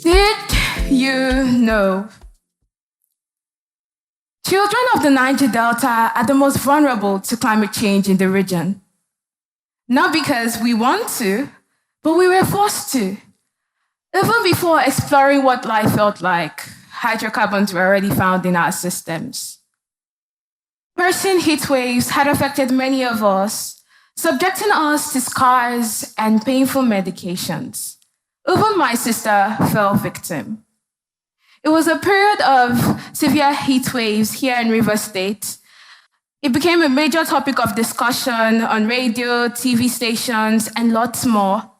Did you know? Children of the Niger Delta are the most vulnerable to climate change in the region. Not because we want to, but we were forced to. Even before exploring what life felt like, hydrocarbons were already found in our systems. Persian heat waves had affected many of us, subjecting us to scars and painful medications. Even my sister fell victim. It was a period of severe heat waves here in Rivers State. It became a major topic of discussion on radio, TV stations, and lots more.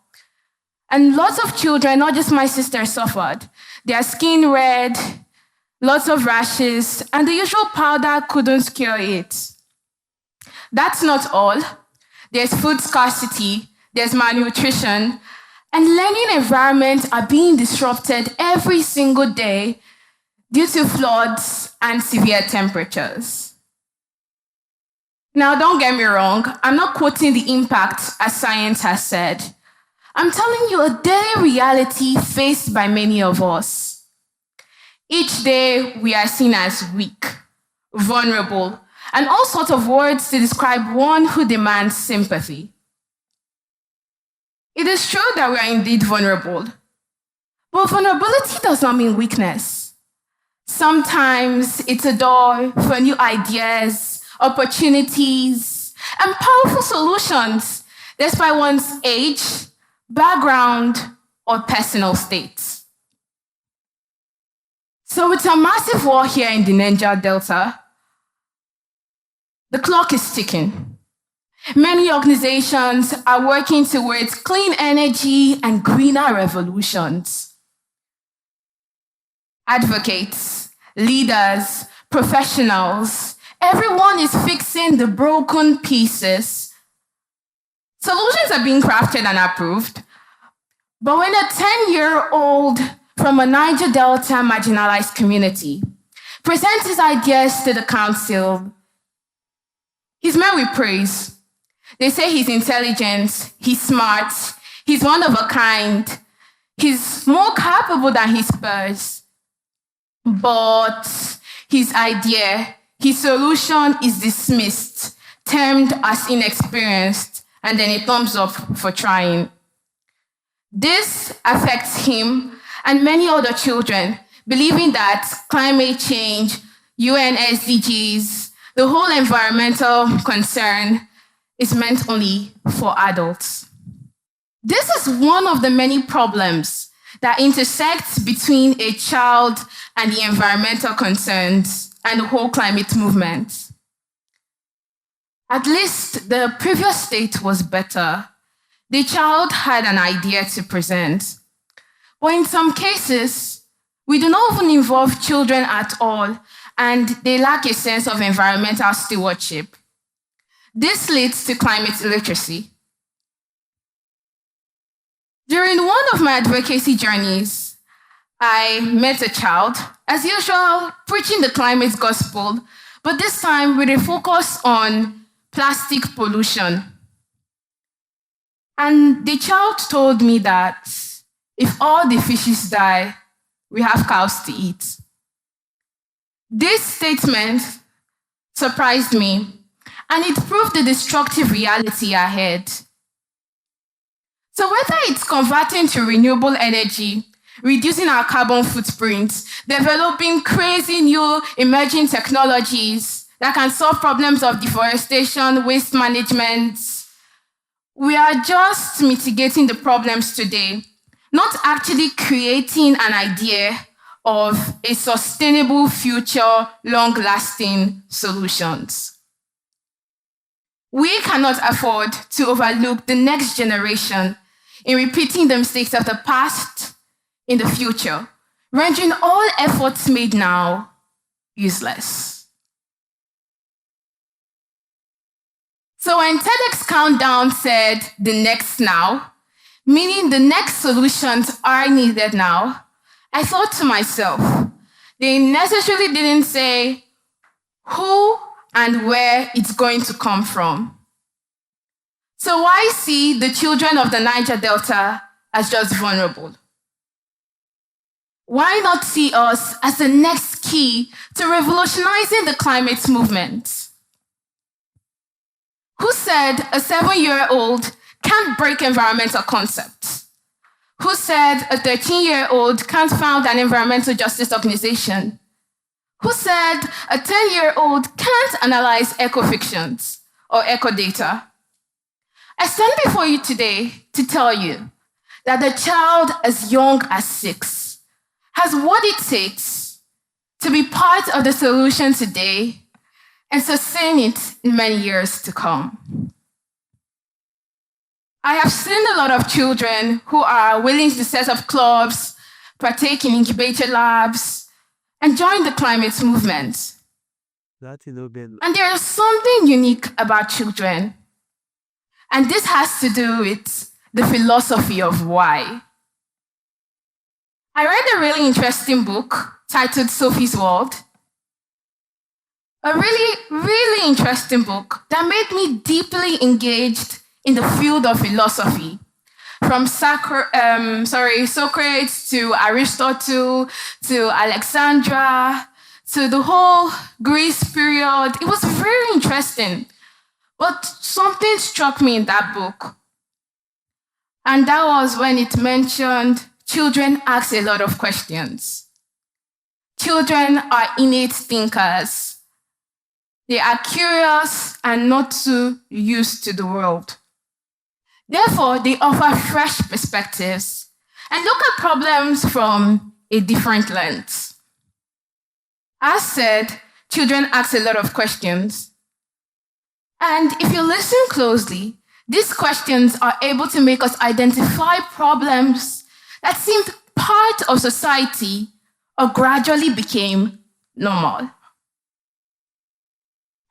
And lots of children, not just my sister, suffered. Their skin red, lots of rashes, and the usual powder couldn't cure it. That's not all. There's food scarcity, there's malnutrition, and learning environments are being disrupted every single day due to floods and severe temperatures. Now, don't get me wrong, I'm not quoting the impact as science has said. I'm telling you a daily reality faced by many of us. Each day, we are seen as weak, vulnerable, and all sorts of words to describe one who demands sympathy. It is true that we are indeed vulnerable, but vulnerability does not mean weakness. Sometimes it's a door for new ideas, opportunities, and powerful solutions, despite one's age, background, or personal state. So it's a massive war here in the Niger Delta. The clock is ticking. Many organizations are working towards clean energy and greener revolutions. Advocates, leaders, professionals, everyone is fixing the broken pieces. Solutions are being crafted and approved. But when a 10-year-old from a Niger Delta marginalized community presents his ideas to the council, he's met with praise. They say he's intelligent, he's smart, he's one of a kind, he's more capable than his peers. But his idea, his solution is dismissed, termed as inexperienced, and then a thumbs up for trying. This affects him and many other children, believing that climate change, UN SDGs, the whole environmental concern is meant only for adults. This is one of the many problems that intersect between a child and the environmental concerns and the whole climate movement. At least the previous state was better. The child had an idea to present. But in some cases, we do not even involve children at all, and they lack a sense of environmental stewardship. This leads to climate illiteracy. During one of my advocacy journeys, I met a child, as usual, preaching the climate gospel, but this time with a focus on plastic pollution. And the child told me that if all the fishes die, we have cows to eat. This statement surprised me, and it proved the destructive reality ahead. So whether it's converting to renewable energy, reducing our carbon footprint, developing crazy new emerging technologies that can solve problems of deforestation, waste management, we are just mitigating the problems today, not actually creating an idea of a sustainable future, long-lasting solutions. We cannot afford to overlook the next generation in repeating the mistakes of the past in the future, rendering all efforts made now useless. So when TEDx Countdown said the next now, meaning the next solutions are needed now, I thought to myself, they necessarily didn't say who and where it's going to come from. So why see the children of the Niger Delta as just vulnerable? Why not see us as the next key to revolutionizing the climate movement? Who said a 7-year-old can't break environmental concepts? Who said a 13-year-old can't found an environmental justice organization? Who said a 10-year-old can't analyze eco-fictions or eco-data? I stand before you today to tell you that a child as young as 6 has what it takes to be part of the solution today and sustain it in many years to come. I have seen a lot of children who are willing to set up clubs, partake in incubator labs, and join the climate movement. And there is something unique about children. And this has to do with the philosophy of why. I read a really interesting book titled Sophie's World. A really interesting book that made me deeply engaged in the field of philosophy. From Socrates to Aristotle to Alexandra to the whole Greece period. It was very interesting. But something struck me in that book. And that was when it mentioned children ask a lot of questions. Children are innate thinkers. They are curious and not too used to the world. Therefore, they offer fresh perspectives and look at problems from a different lens. As said, children ask a lot of questions. And if you listen closely, these questions are able to make us identify problems that seemed part of society or gradually became normal.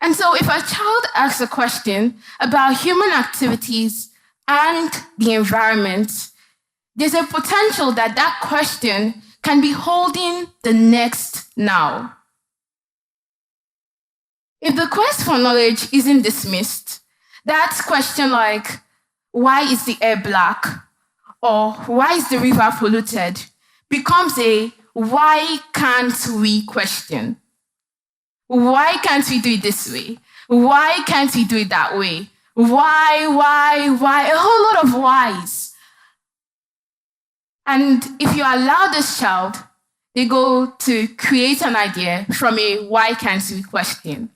And so if a child asks a question about human activities and the environment, there's a potential that that question can be holding the next now. If the quest for knowledge isn't dismissed, that question like, why is the air black? Or why is the river polluted? Becomes a why can't we question? Why can't we do it this way? Why can't we do it that way? Why? A whole lot of whys. And if you allow this child, they go to create an idea from a why can't we question.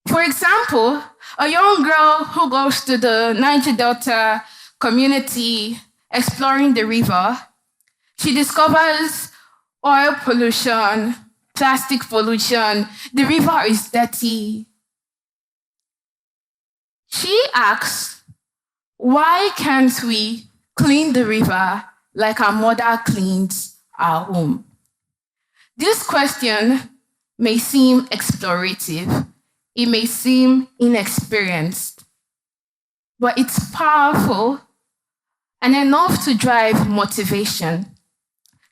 For example, a young girl who goes to the Niger Delta community exploring the river, she discovers oil pollution, plastic pollution, the river is dirty. She asks, why can't we clean the river like our mother cleans our home? This question may seem explorative. It may seem inexperienced, but it's powerful and enough to drive motivation.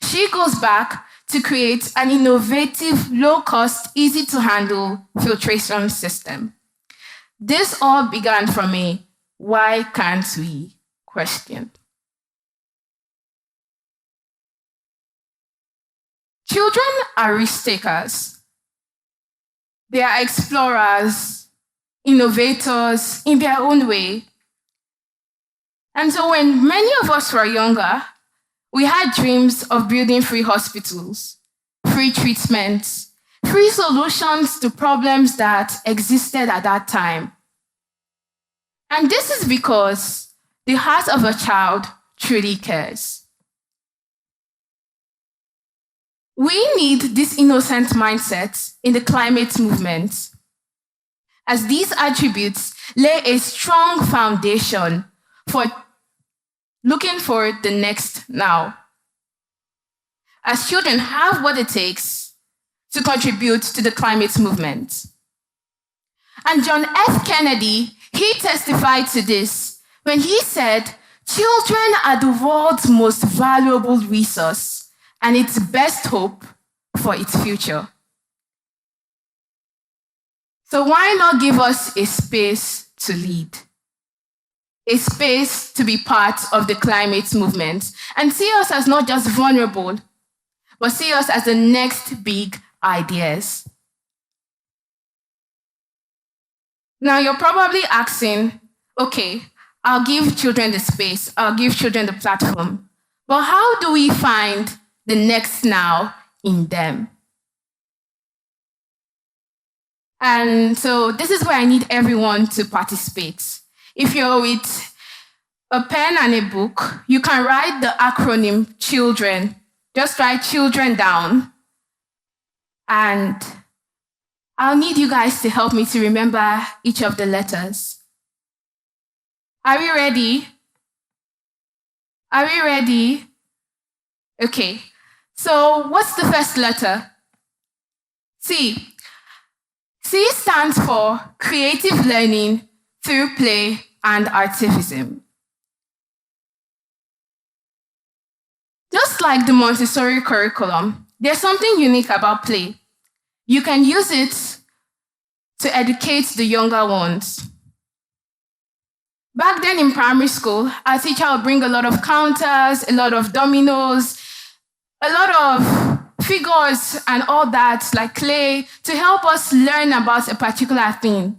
She goes back to create an innovative, low-cost, easy-to-handle filtration system. This all began from a why can't we question. Children are risk takers. They are explorers, innovators in their own way. And so when many of us were younger, we had dreams of building free hospitals, free treatments, free solutions to problems that existed at that time. And this is because the heart of a child truly cares. We need this innocent mindset in the climate movement, as these attributes lay a strong foundation for looking for the next now. As children have what it takes to contribute to the climate movement. And John F. Kennedy, he testified to this when he said, children are the world's most valuable resource and its best hope for its future. So why not give us a space to lead? A space to be part of the climate movement and see us as not just vulnerable, but see us as the next big ideas. Now you're probably asking, okay, I'll give children the space, I'll give children the platform, but how do we find the next now in them? And so this is where I need everyone to participate. If you're with a pen and a book, you can write the acronym CHILDREN. Just write CHILDREN down. And I'll need you guys to help me to remember each of the letters. Are we ready? Are we ready? Okay. So what's the first letter? C. C stands for creative learning through play and artivism. Just like the Montessori curriculum, there's something unique about play. You can use it to educate the younger ones. Back then in primary school, our teacher would bring a lot of counters, a lot of dominoes, a lot of figures and all that, like clay, to help us learn about a particular thing.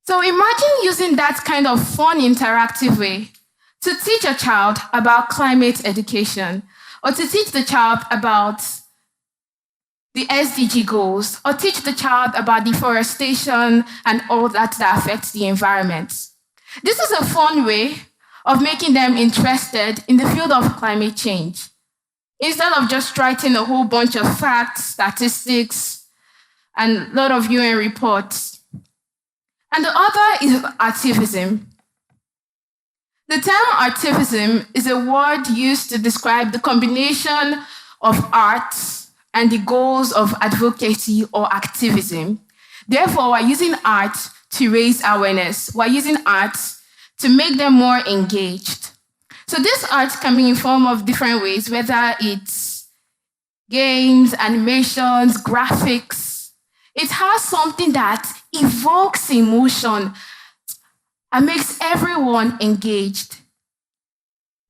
So imagine using that kind of fun, interactive way to teach a child about climate education, or to teach the child about the SDG goals, or teach the child about deforestation and all that affects the environment. This is a fun way of making them interested in the field of climate change, instead of just writing a whole bunch of facts, statistics, and a lot of UN reports. And the other is artivism. The term artivism is a word used to describe the combination of art and the goals of advocacy or activism. Therefore, we're using art to raise awareness. We're using art to make them more engaged. So this art can be in form of different ways, whether it's games, animations, graphics. It has something that evokes emotion and makes everyone engaged.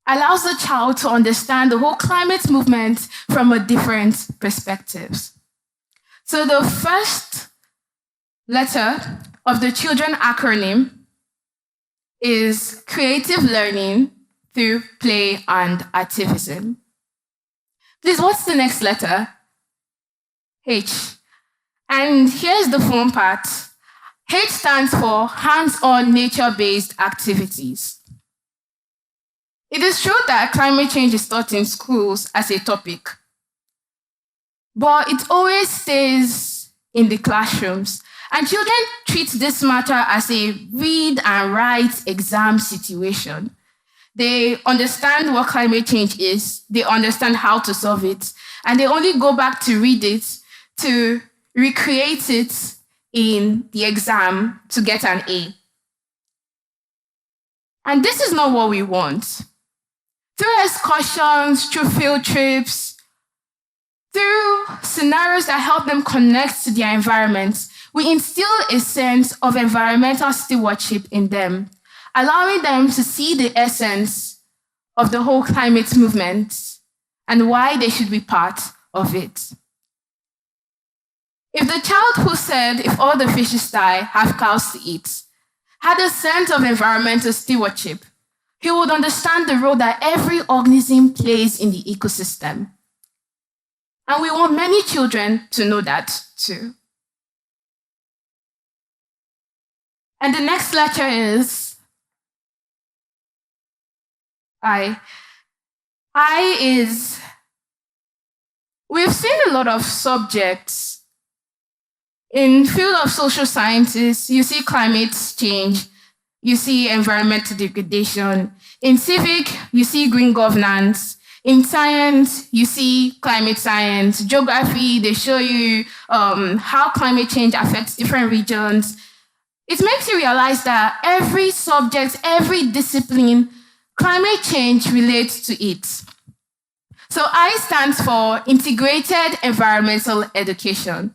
Allows the child to understand the whole climate movement from a different perspective. So the first letter of the children acronym is creative learning through play and artivism. Please, what's the next letter? H. And here's the fun part. H stands for hands-on nature-based activities. It is true that climate change is taught in schools as a topic, but it always stays in the classrooms. And children treat this matter as a read and write exam situation. They understand what climate change is, they understand how to solve it, and they only go back to read it, to recreate it in the exam to get an A. And this is not what we want. Through excursions, through field trips, through scenarios that help them connect to their environment, we instill a sense of environmental stewardship in them, allowing them to see the essence of the whole climate movement and why they should be part of it. If the child who said, "If all the fishes die, have cows to eat," had a sense of environmental stewardship, he would understand the role that every organism plays in the ecosystem. And we want many children to know that too. And the next letter is I. I is, we've seen a lot of subjects. In field of social sciences, you see climate change, you see environmental degradation. In civic, you see green governance. In science, you see climate science. Geography, they show you how climate change affects different regions. It makes you realize that every subject, every discipline, climate change relates to it. So I stands for Integrated Environmental Education.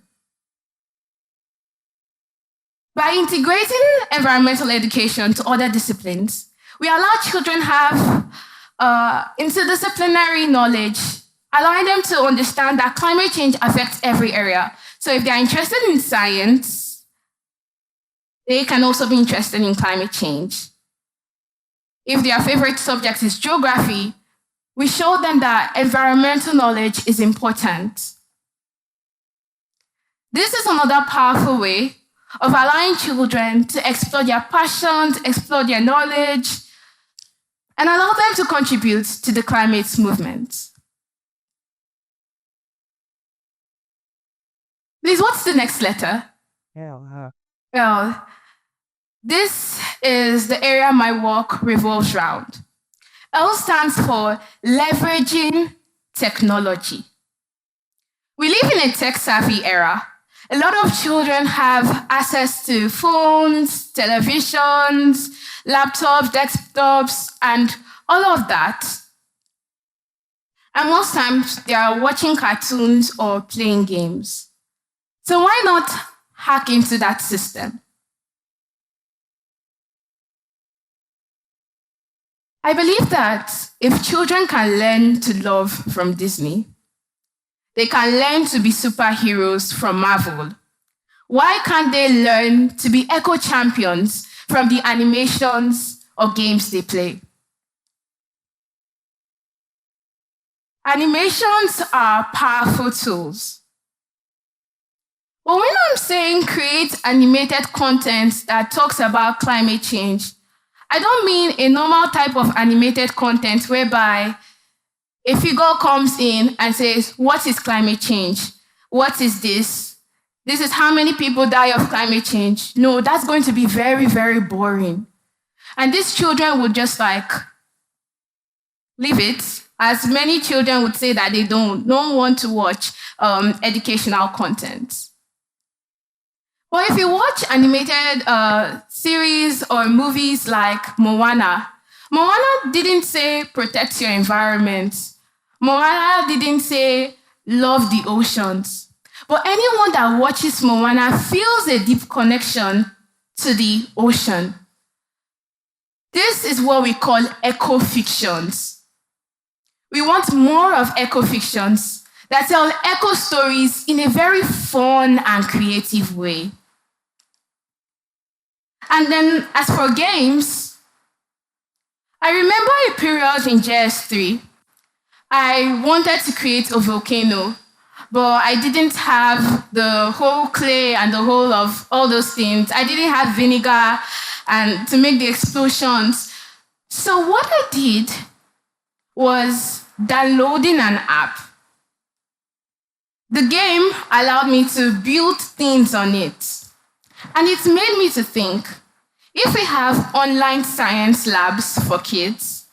By integrating environmental education to other disciplines, we allow children have interdisciplinary knowledge, allowing them to understand that climate change affects every area. So if they're interested in science, they can also be interested in climate change. If their favorite subject is geography, we show them that environmental knowledge is important. This is another powerful way of allowing children to explore their passions, explore their knowledge, and allow them to contribute to the climate movement. Please, what's the next letter? L. Well, this is the area my work revolves around. L stands for leveraging technology. We live in a tech-savvy era. A lot of children have access to phones, televisions, laptops, desktops, and all of that. And most times they are watching cartoons or playing games. So why not hack into that system? I believe that if children can learn to love from Disney, they can learn to be superheroes from Marvel. Why can't they learn to be eco-champions from the animations or games they play? Animations are powerful tools. But when I'm saying create animated content that talks about climate change, I don't mean a normal type of animated content whereby a figure comes in and says, what is climate change? What is this? This is how many people die of climate change. No, that's going to be very, very boring. And these children would just leave it, as many children would say that they don't want to watch educational content. But if you watch animated series or movies like Moana didn't say protect your environment. Moana didn't say love the oceans. But anyone that watches Moana feels a deep connection to the ocean. This is what we call eco-fictions. We want more of eco-fictions that tell eco stories in a very fun and creative way. And then as for games, I remember a period in JS3, I wanted to create a volcano, but I didn't have the whole clay and the whole of all those things. I didn't have vinegar and to make the explosions. So what I did was downloading an app. The game allowed me to build things on it. And it made me to think, if we have online science labs for kids,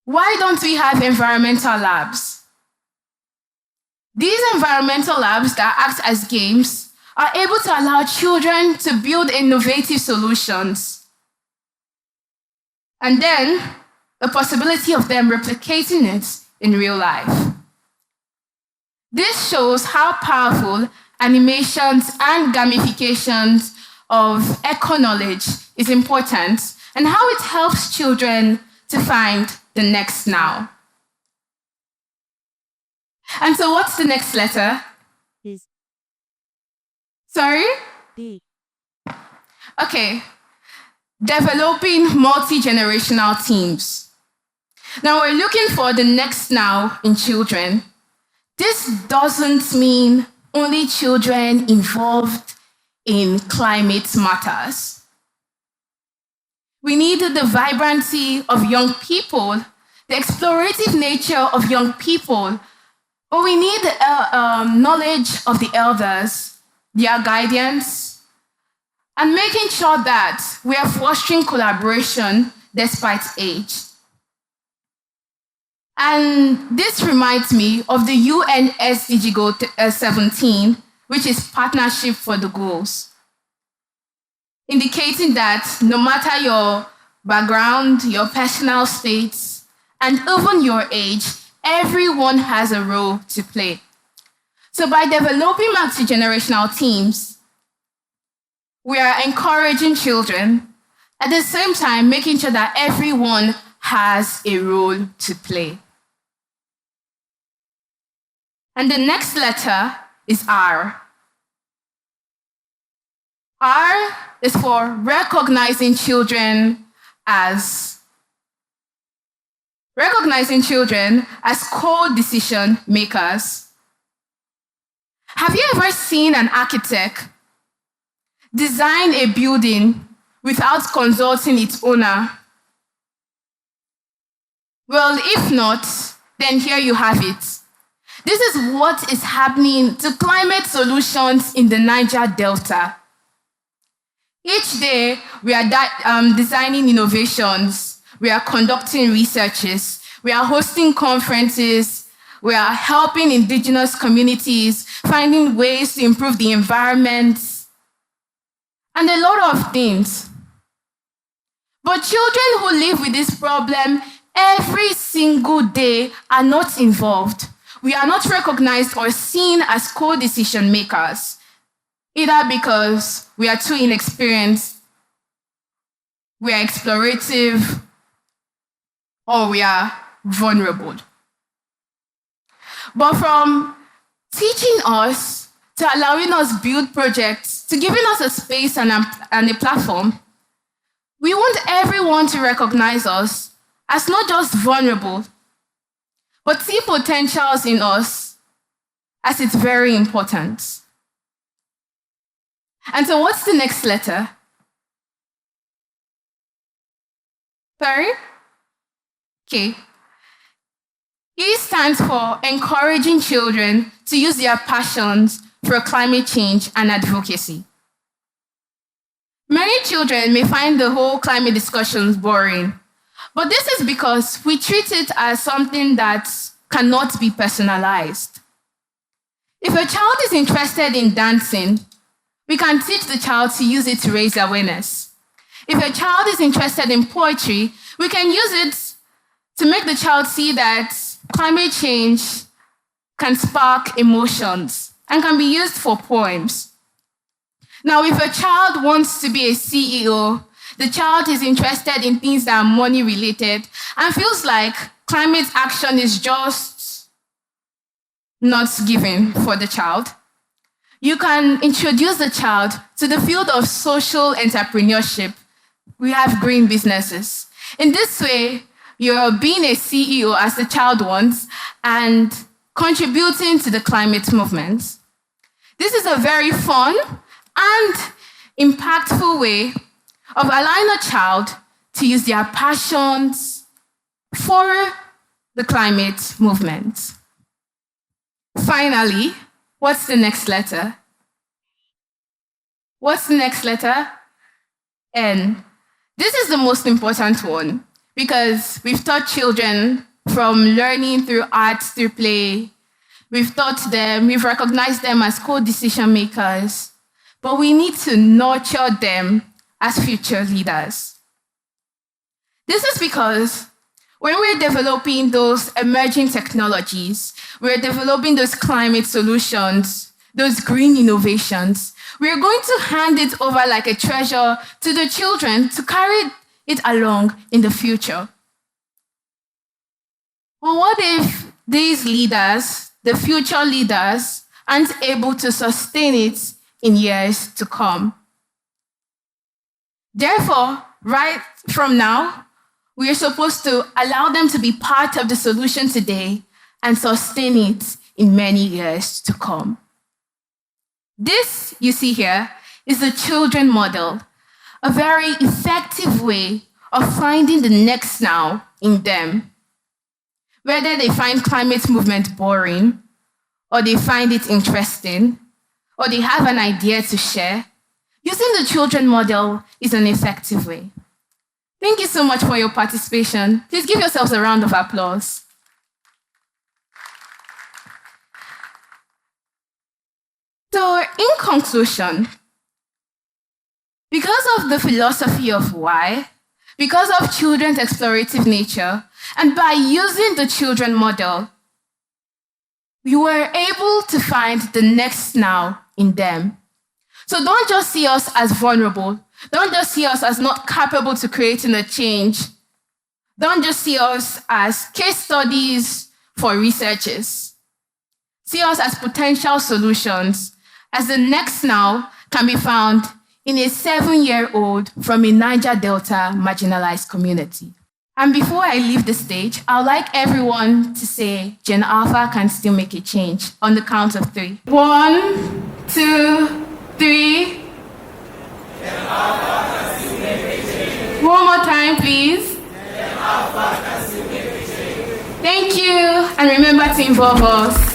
why don't we have environmental labs? These environmental labs that act as games are able to allow children to build innovative solutions. And then the possibility of them replicating it in real life. This shows how powerful animations and gamifications of eco-knowledge is important and how it helps children to find the next now. And so what's the next letter? Is Sorry? D. Okay. Developing multi-generational teams. Now we're looking for the next now in children. This doesn't mean only children involved in climate matters. We need the vibrancy of young people, the explorative nature of young people, but we need the knowledge of the elders, their guidance, and making sure that we are fostering collaboration despite age. And this reminds me of the UN SDG Goal 17, which is Partnership for the Goals, indicating that no matter your background, your personal states, and even your age, everyone has a role to play. So by developing multi-generational teams, we are encouraging children, at the same time making sure that everyone has a role to play. And the next letter is R. R is for recognizing children as co-decision makers. Have you ever seen an architect design a building without consulting its owner? Well, if not, then here you have it. This is what is happening to climate solutions in the Niger Delta. Each day, we are designing innovations, we are conducting researches, we are hosting conferences, we are helping indigenous communities, finding ways to improve the environment, and a lot of things. But children who live with this problem every single day are not involved. We are not recognized or seen as co-decision makers, either because we are too inexperienced, we are explorative, or we are vulnerable. But from teaching us to allowing us build projects, to giving us a space and a platform, we want everyone to recognize us as not just vulnerable, but see potentials in us, as it's very important. And so what's the next letter? Sorry? Okay. E stands for encouraging children to use their passions for climate change and advocacy. Many children may find the whole climate discussions boring, but this is because we treat it as something that cannot be personalized. If a child is interested in dancing, we can teach the child to use it to raise awareness. If a child is interested in poetry, we can use it to make the child see that climate change can spark emotions and can be used for poems. Now, if a child wants to be a CEO, the child is interested in things that are money related and feels like climate action is just not given for the child, you can introduce the child to the field of social entrepreneurship. We have green businesses. In this way, you're being a CEO as the child wants and contributing to the climate movement. This is a very fun and impactful way of allowing a child to use their passions for the climate movement. Finally, what's the next letter? What's the next letter? N. This is the most important one because we've taught children from learning through art, through play. We've taught them, we've recognized them as co-decision makers, but we need to nurture them as future leaders. This is because when we're developing those emerging technologies, we're developing those climate solutions, those green innovations, we're going to hand it over like a treasure to the children to carry it along in the future. But what if these leaders, the future leaders, aren't able to sustain it in years to come? Therefore, right from now, we are supposed to allow them to be part of the solution today and sustain it in many years to come. This, you see here, is the children model, a very effective way of finding the next now in them. Whether they find climate movement boring, or they find it interesting, or they have an idea to share, using the children model is an effective way. Thank you so much for your participation. Please give yourselves a round of applause. So, in conclusion, because of the philosophy of why, because of children's explorative nature, and by using the children model, we were able to find the next now in them. So don't just see us as vulnerable. Don't just see us as not capable to creating a change. Don't just see us as case studies for researchers. See us as potential solutions, as the next now can be found in a 7-year-old from a Niger Delta marginalized community. And before I leave the stage, I'd like everyone to say Gen Alpha can still make a change on the count of 3. 1, 2, 3. Gen Alpha can still make a change. One more time, please. Gen Alpha can still make a change. Thank you, and remember to involve us.